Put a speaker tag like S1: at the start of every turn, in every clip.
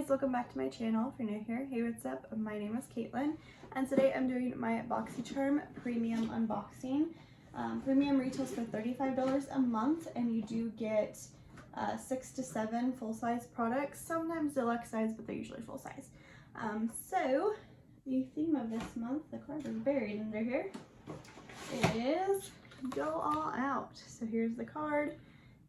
S1: welcome back to my channel. If you're new here, hey, what's up? My name is Caitlin, and today I'm doing my Boxycharm premium unboxing. Premium retails for $35 a month, and you do get 6 to 7 full-size products, sometimes deluxe size, but they're usually full-size. So the theme of this month, the card is buried under here, is go all out. So here's the card,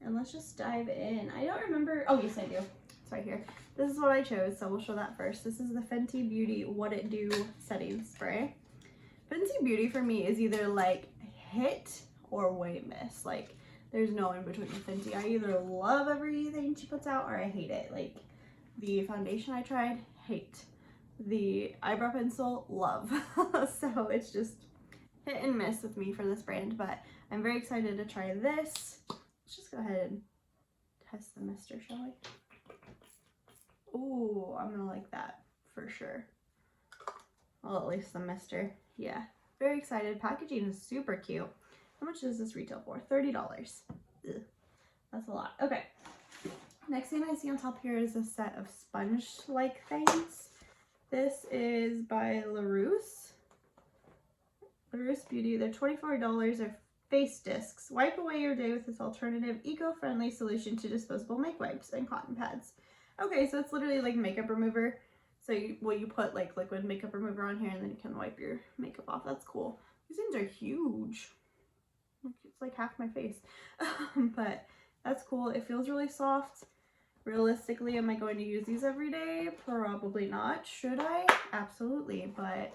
S1: and let's just dive in. I don't remember, oh yes I do, it's right here. This is what I chose, so we'll show that first. This is the Fenty Beauty What It Do setting spray. Fenty Beauty for me is either like hit or way miss. Like there's no in between with Fenty. I either love everything she puts out or I hate it. Like the foundation I tried, hate. The eyebrow pencil, love. So it's just hit and miss with me for this brand, but I'm very excited to try this. Let's just go ahead and test the mister, shall we? Ooh, I'm gonna like that for sure. Well, at least the mister. Yeah, very excited. Packaging is super cute. How much does this retail for? $30. Ugh, that's a lot. Okay. Next thing I see on top here is a set of sponge-like things. This is by LaRousse Beauty. They're $24. They're face discs. Wipe away your day with this alternative, eco-friendly solution to disposable make wipes and cotton pads. Okay, so it's literally like makeup remover. So you put like liquid makeup remover on here and then you can wipe your makeup off. That's cool. These things are huge. It's like half my face. But that's cool. It feels really soft. Realistically, am I going to use these every day? Probably not. Should I? Absolutely. But,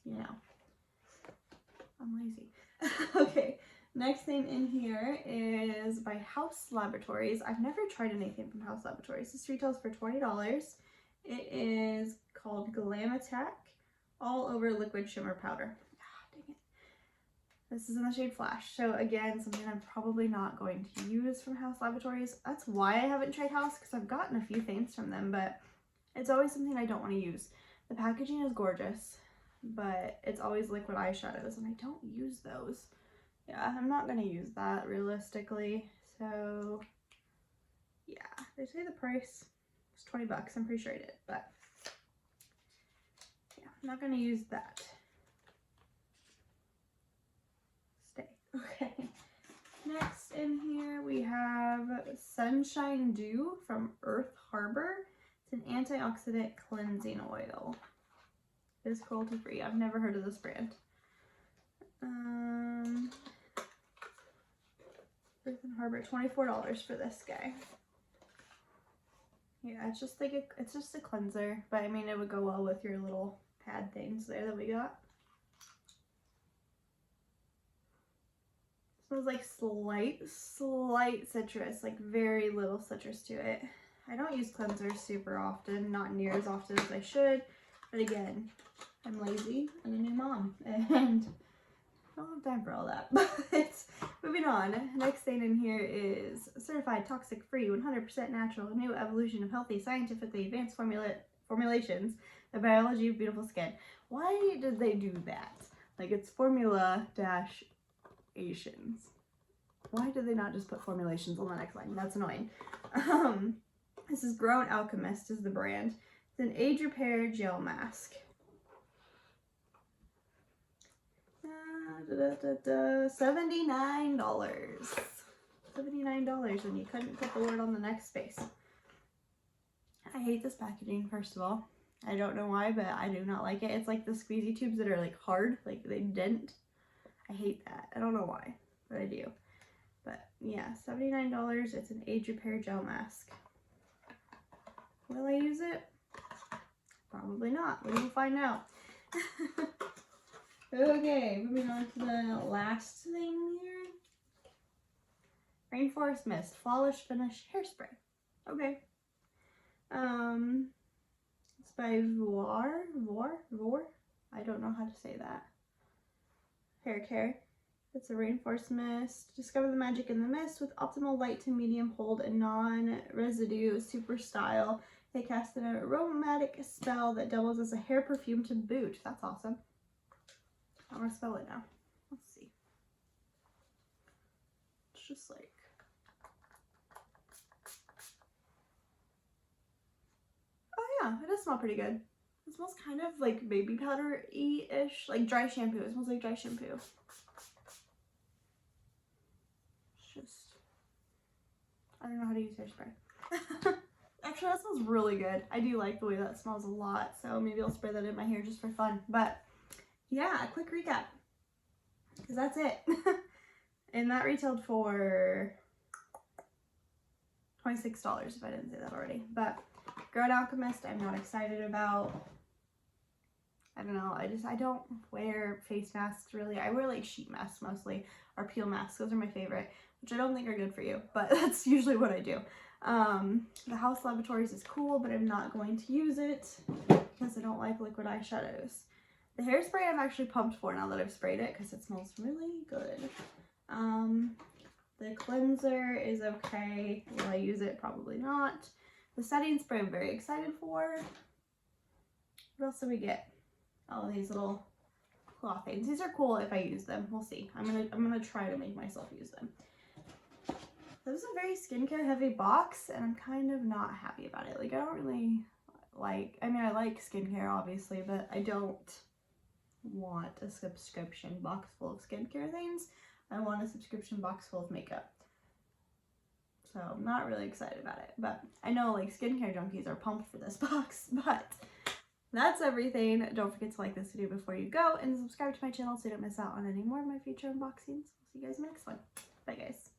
S1: you know, I'm lazy. Okay. Next thing in here is by House Laboratories. I've never tried anything from House Laboratories. This retails for $20. It is called Glam Attack All Over Liquid Shimmer Powder. Ah, dang it. This is in the shade Flash. So again, something I'm probably not going to use from House Laboratories. That's why I haven't tried House, because I've gotten a few things from them, but it's always something I don't want to use. The packaging is gorgeous, but it's always liquid eyeshadows, and I don't use those. Yeah, I'm not going to use that realistically. So yeah, they say the price was 20 bucks. I'm pretty sure I did, but yeah, I'm not going to use that. Stay. Okay. Next in here we have Sunshine Dew from Earth Harbor. It's an antioxidant cleansing oil. It's cruelty free. I've never heard of this brand. Earth Harbor, $24 for this guy. Yeah, it's just like it's just a cleanser, but I mean it would go well with your little pad things there that we got. Smells like slight citrus, like very little citrus to it. I don't use cleansers super often, not near as often as I should, but again, I'm lazy and a new mom, and I don't have time for all that. But moving on, next thing in here is certified toxic free, 100% natural, a new evolution of healthy, scientifically advanced formulations, the biology of beautiful skin. Why did they do that? Like it's formula-ations. Why did they not just put formulations on the next line? That's annoying. This is Grown Alchemist is the brand. It's an age repair gel mask. $79. $79, and you couldn't put the word on the next space. I hate this packaging, first of all. I don't know why, but I do not like it. It's like the squeezy tubes that are like hard, like they dent. I hate that. I don't know why, but I do. But yeah, $79. It's an age repair gel mask. Will I use it? Probably not. We will find out. Okay, moving on to the last thing here. Rainforest Mist Flawless Finish Hairspray. Okay. It's by Vor. I don't know how to say that. Hair care. It's a rainforest mist. Discover the magic in the mist with optimal light to medium hold and non-residue super style. They cast an aromatic spell that doubles as a hair perfume to boot. That's awesome. I'm gonna spell it now. Let's see. It's just like Yeah, it does smell pretty good. It smells kind of like baby powder-y-ish, like dry shampoo. It smells like dry shampoo. It's just, I don't know how to use hairspray. Actually, that smells really good. I do like the way that smells a lot, so maybe I'll spray that in my hair just for fun. But yeah, a quick recap, because that's it. And that retailed for $26 if I didn't say that already. But Grown Alchemist, I'm not excited about. I don't know, I don't wear face masks really. I wear like sheet masks mostly, or peel masks. Those are my favorite, which I don't think are good for you, but that's usually what I do. The House Laboratories is cool, but I'm not going to use it because I don't like liquid eyeshadows. The hairspray I'm actually pumped for now that I've sprayed it because it smells really good. The cleanser is okay. Will I use it? Probably not. The setting spray I'm very excited for. What else do we get? Oh, these little cloth things. These are cool if I use them. We'll see. I'm gonna try to make myself use them. This is a very skincare heavy box, and I'm kind of not happy about it. Like, I don't really like, I mean, I like skincare obviously, but I don't want a subscription box full of skincare things. I want a subscription box full of makeup. So I'm not really excited about it, but I know like skincare junkies are pumped for this box. But that's everything. Don't forget to like this video before you go and subscribe to my channel so you don't miss out on any more of my future unboxings. I'll see you guys in the next one. Bye guys.